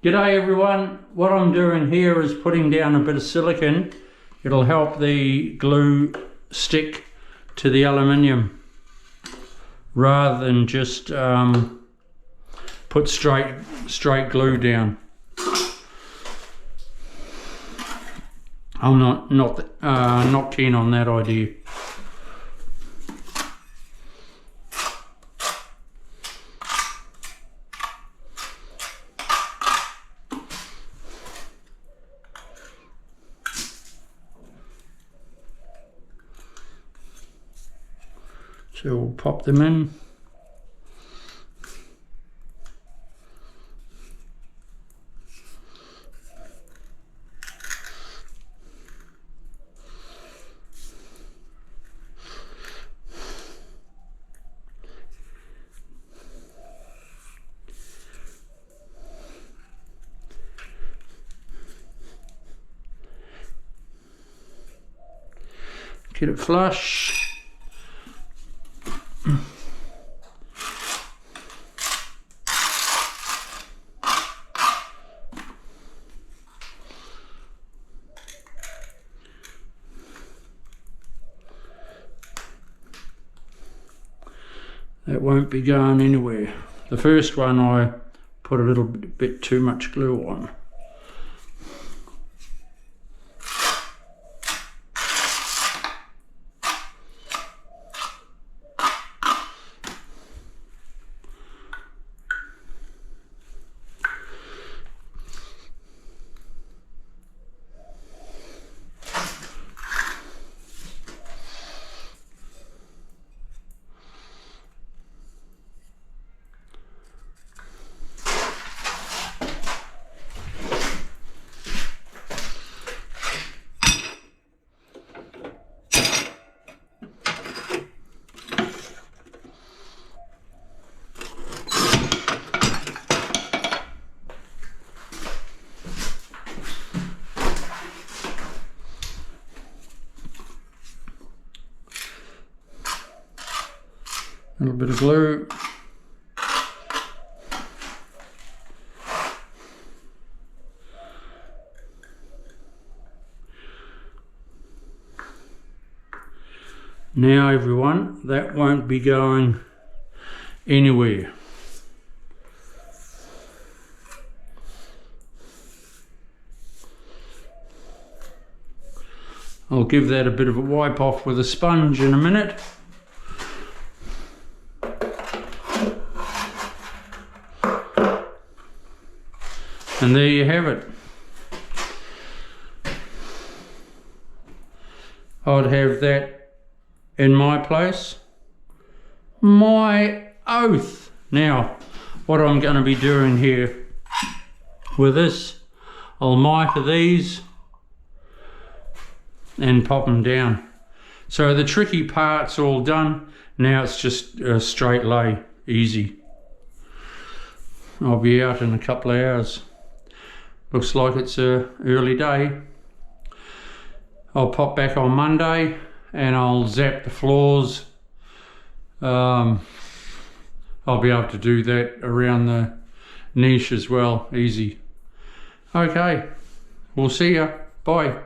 G'day everyone, what I'm doing here is putting down a bit of silicone. It'll help the glue stick to the aluminium rather than just put straight glue down. I'm not keen on that idea. So we'll pop them in. Get it flush. That won't be going anywhere. The first one I put a little bit too much glue on. A little bit of glue. Now everyone, that won't be going anywhere. I'll give that a bit of a wipe off with a sponge in a minute. And there you have it. I'd have that in my place. My oath. Now, what I'm going to be doing here with this, I'll mitre these and pop them down. So the tricky part's all done. Now it's just a straight lay, easy. I'll be out in a couple of hours. Looks like it's an early day. I'll pop back on Monday and I'll zap the floors. I'll be able to do that around the niche as well, easy. Okay, we'll see ya. Bye.